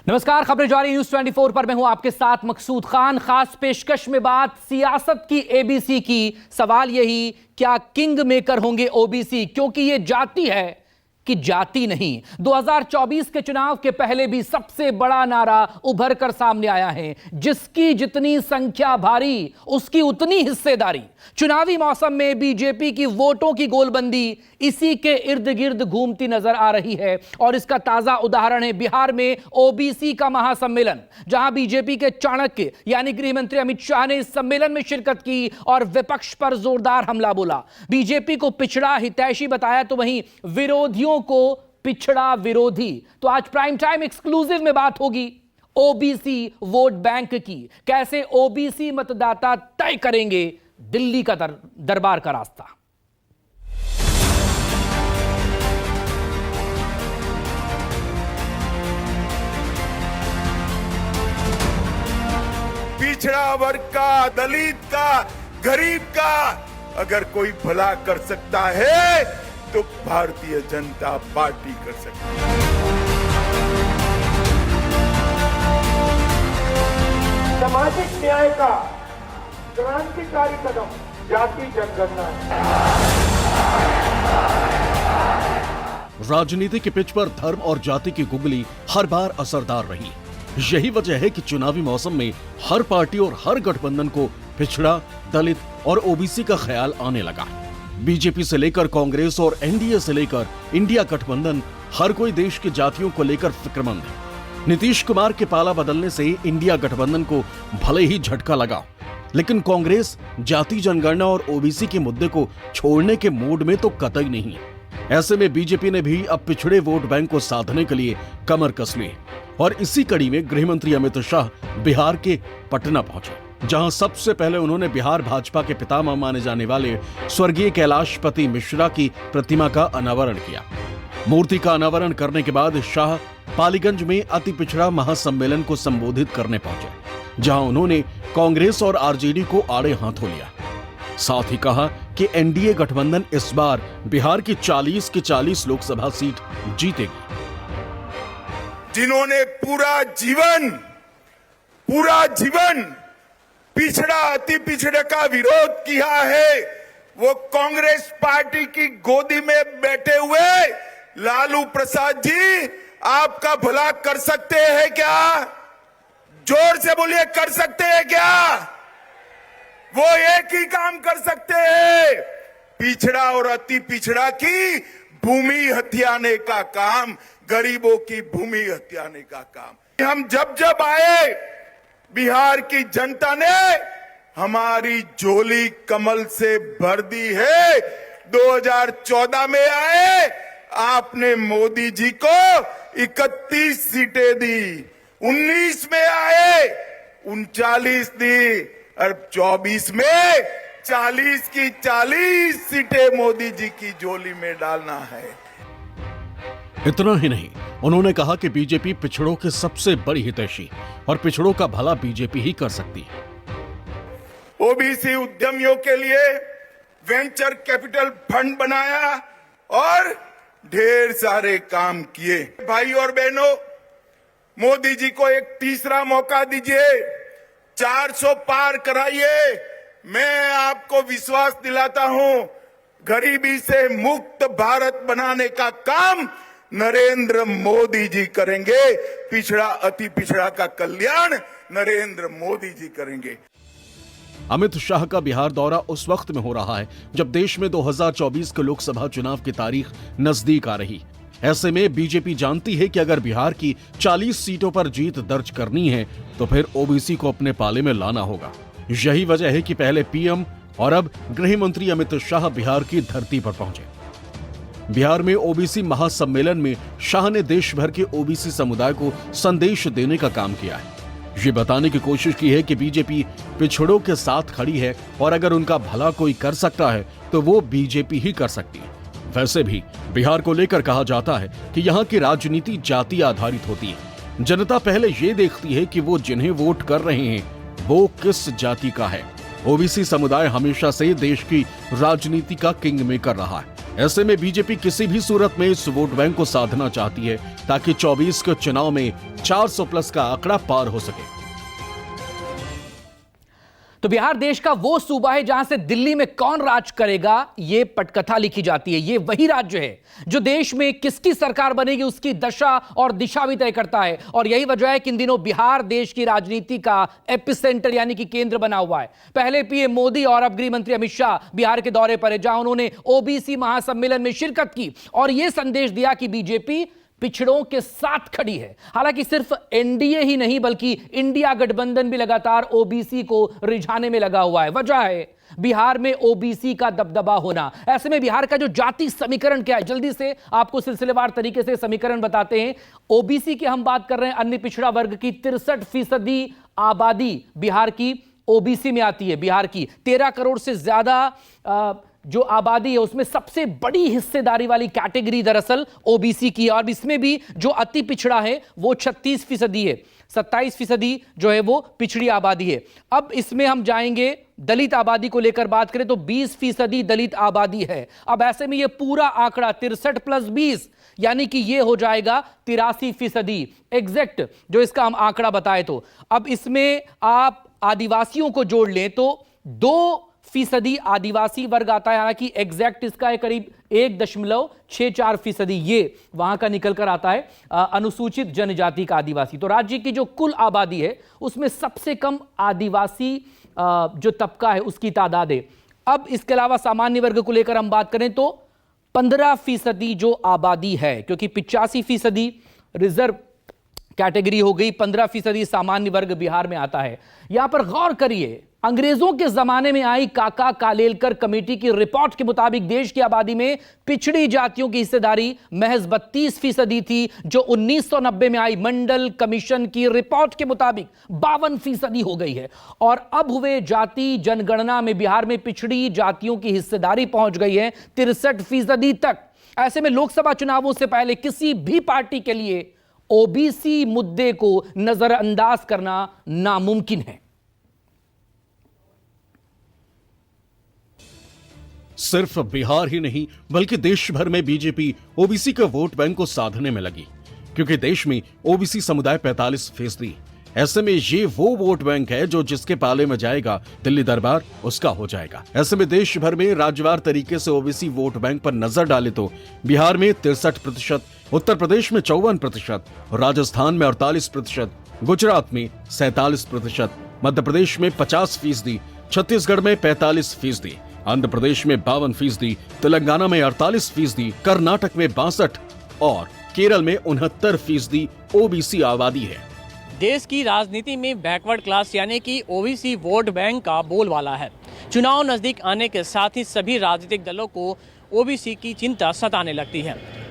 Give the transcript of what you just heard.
नमस्कार, खबरें जारी न्यूज 24 पर मैं हूं आपके साथ मकसूद खान। खास पेशकश में बात सियासत की एबीसी की। सवाल यही, क्या किंग मेकर होंगे ओबीसी? क्योंकि यह जाति है कि जाति नहीं। 2024 के चुनाव के पहले भी सबसे बड़ा नारा उभर कर सामने आया है, जिसकी जितनी संख्या भारी उसकी उतनी हिस्सेदारी। चुनावी मौसम में बीजेपी की वोटों की गोलबंदी इसी के इर्द गिर्द घूमती नजर आ रही है और इसका ताजा उदाहरण है बिहार में ओबीसी का महासम्मेलन, जहां बीजेपी के चाणक्य यानी गृह मंत्री अमित शाह ने इस सम्मेलन में शिरकत की और विपक्ष पर जोरदार हमला बोला। बीजेपी को पिछड़ा हितैषी बताया तो वहीं विरोधियों को पिछड़ा विरोधी। तो आज प्राइम टाइम एक्सक्लूसिव में बात होगी ओबीसी वोट बैंक की। कैसे ओबीसी मतदाता तय करेंगे दिल्ली का दरबार का रास्ता। पिछड़ा वर्ग का, दलित का, गरीब का अगर कोई भला कर सकता है तो भारतीय जनता पार्टी कर सकती है। सामाजिक न्याय का क्रांतिकारी कदम जाति जनगणना है। राजनीति के पिच पर धर्म और जाति की गुगली हर बार असरदार रही। यही वजह है कि चुनावी मौसम में हर पार्टी और हर गठबंधन को पिछड़ा, दलित और ओबीसी का ख्याल आने लगा। बीजेपी से लेकर कांग्रेस और एनडीए से लेकर इंडिया गठबंधन, हर कोई देश की जातियों को लेकर फिक्रमंद है। नीतीश कुमार के पाला बदलने से इंडिया गठबंधन को भले ही झटका लगा, लेकिन कांग्रेस जाति जनगणना और ओबीसी के मुद्दे को छोड़ने के मूड में तो कतई नहीं है। ऐसे में बीजेपी ने भी अब पिछड़े वोट बैंक को साधने के लिए कमर कस ली और इसी कड़ी में गृह मंत्री अमित शाह बिहार के पटना पहुंचे, जहां सबसे पहले उन्होंने बिहार भाजपा के पितामह माने जाने वाले स्वर्गीय कैलाशपति मिश्रा की प्रतिमा का अनावरण किया। मूर्ति का अनावरण करने के बाद शाह पालीगंज में अति पिछड़ा महासम्मेलन को संबोधित करने पहुंचे, जहां उन्होंने कांग्रेस और आरजेडी को आड़े हाथों लिया। साथ ही कहा कि एनडीए गठबंधन इस बार बिहार की 40 की 40 लोकसभा सीट जीतेगी। जिन्होंने पूरा जीवन पिछड़ा, अति पिछड़े का विरोध किया है, वो कांग्रेस पार्टी की गोदी में बैठे हुए लालू प्रसाद जी आपका भला कर सकते हैं क्या? जोर से बोलिए, कर सकते हैं क्या? वो एक ही काम कर सकते हैं, पिछड़ा और अति पिछड़ा की भूमि हथियाने का काम, गरीबों की भूमि हथियाने का काम। हम जब आए, बिहार की जनता ने हमारी झोली कमल से भर दी है। 2014 में आए, आपने मोदी जी को 31 सीटें दी, 19 में आए 39 दी और 24 में 40 की 40 सीटें मोदी जी की झोली में डालना है। इतना ही नहीं, उन्होंने कहा कि बीजेपी पिछड़ों के सबसे बड़ी हितैषी और पिछड़ों का भला बीजेपी ही कर सकती है। ओबीसी उद्यमियों के लिए वेंचर कैपिटल फंड बनाया और ढेर सारे काम किए। भाई और बहनों, मोदी जी को एक तीसरा मौका दीजिए, 400 पार कराइए। मैं आपको विश्वास दिलाता हूं, गरीबी से मुक्त भारत बनाने का काम नरेंद्र मोदी जी करेंगे। पिछड़ा, अति पिछड़ा का कल्याण नरेंद्र मोदी जी करेंगे। अमित शाह का बिहार दौरा उस वक्त में हो रहा है जब देश में 2024 के लोकसभा चुनाव की तारीख नजदीक आ रही। ऐसे में बीजेपी जानती है कि अगर बिहार की 40 सीटों पर जीत दर्ज करनी है तो फिर ओबीसी को अपने पाले में लाना होगा। यही वजह है कि पहले पीएम और अब गृह मंत्री अमित शाह बिहार की धरती पर पहुंचे। बिहार में ओबीसी महासम्मेलन में शाह ने देश भर के ओबीसी समुदाय को संदेश देने का काम किया है। ये बताने की कोशिश की है कि बीजेपी पिछड़ों के साथ खड़ी है और अगर उनका भला कोई कर सकता है तो वो बीजेपी ही कर सकती है। वैसे भी बिहार को लेकर कहा जाता है कि यहाँ की राजनीति जाति आधारित होती है। जनता पहले ये देखती है कि वो जिन्हें वोट कर रहे हैं वो किस जाति का है। ओबीसी समुदाय हमेशा से देश की राजनीति का किंग मेकर रहा है ऐसे में बीजेपी किसी भी सूरत में इस वोट बैंक को साधना चाहती है ताकि 24 के चुनाव में 400 प्लस का आंकड़ा पार हो सके। तो बिहार देश का वो सूबा है जहां से दिल्ली में कौन राज करेगा यह पटकथा लिखी जाती है। यह वही राज्य है जो देश में किसकी सरकार बनेगी उसकी दशा और दिशा भी तय करता है। और यही वजह है कि इन दिनों बिहार देश की राजनीति का एपिसेंटर यानी कि केंद्र बना हुआ है। पहले पीएम मोदी और अब गृह मंत्री अमित शाह बिहार के दौरे पर है, जहां उन्होंने ओबीसी महासम्मेलन में शिरकत की और यह संदेश दिया कि बीजेपी पिछड़ों के साथ खड़ी है। हालांकि सिर्फ एनडीए ही नहीं बल्कि इंडिया गठबंधन भी लगातार ओबीसी को रिझाने में लगा हुआ है। वजह है बिहार में ओबीसी का दबदबा होना। ऐसे में बिहार का जो जाति समीकरण क्या है, जल्दी से आपको सिलसिलेवार तरीके से समीकरण बताते हैं। ओबीसी की हम बात कर रहे हैं, अन्य पिछड़ा वर्ग की 63% आबादी बिहार की ओबीसी में आती है। बिहार की 13 करोड़ से ज्यादा जो आबादी है उसमें सबसे बड़ी हिस्सेदारी वाली कैटेगरी दरअसल ओबीसी की है। और इसमें भी जो अति पिछड़ा है वो 36% है, 27% जो है वो पिछड़ी आबादी है। अब इसमें हम जाएंगे दलित आबादी को लेकर बात करें तो 20% दलित आबादी है। अब ऐसे में ये पूरा आंकड़ा 63 + 20 यानी कि ये हो जाएगा 83% एग्जैक्ट जो इसका हम आंकड़ा बताए। तो अब इसमें आप आदिवासियों को जोड़ लें तो 2% आदिवासी वर्ग आता है। हालांकि एग्जैक्ट इसका है करीब 1.64%, ये वहां का निकल कर आता है अनुसूचित जनजाति का आदिवासी। तो राज्य की जो कुल आबादी है उसमें सबसे कम आदिवासी जो तबका है उसकी तादाद है। अब इसके अलावा सामान्य वर्ग को लेकर हम बात करें तो 15% जो आबादी है, क्योंकि 85% रिजर्व कैटेगरी हो गई, 15% सामान्य वर्ग बिहार में आता है। यहां पर गौर करिए, अंग्रेजों के जमाने में आई काका कालेलकर कमेटी की रिपोर्ट के मुताबिक देश की आबादी में पिछड़ी जातियों की हिस्सेदारी महज 32% थी, जो 1990 में आई मंडल कमीशन की रिपोर्ट के मुताबिक 52% हो गई है। और अब हुए जाति जनगणना में बिहार में पिछड़ी जातियों की हिस्सेदारी पहुंच गई है 63% तक। ऐसे में लोकसभा चुनावों से पहले किसी भी पार्टी के लिए ओबीसी मुद्दे को नजरअंदाज करना नामुमकिन है। सिर्फ बिहार ही नहीं बल्कि देश भर में बीजेपी ओबीसी के वोट बैंक को साधने में लगी, क्योंकि देश में ओबीसी समुदाय 45%। ऐसे में ये वो वोट बैंक है जो जिसके पाले में जाएगा दिल्ली दरबार उसका हो जाएगा। ऐसे में देश भर में राज्यवार तरीके से ओबीसी वोट बैंक पर नजर डाले तो बिहार में 63%, उत्तर प्रदेश में 54%, राजस्थान में 48%, गुजरात में 47%, मध्य प्रदेश में 50%, छत्तीसगढ़ में 45%, आंध्र प्रदेश में 52%, तेलंगाना में 48%, कर्नाटक में 62% और केरल में 69% ओबीसी आबादी है। देश की राजनीति में बैकवर्ड क्लास यानी कि ओबीसी वोट बैंक का बोलबाला है। चुनाव नजदीक आने के साथ ही सभी राजनीतिक दलों को ओबीसी की चिंता सताने लगती है।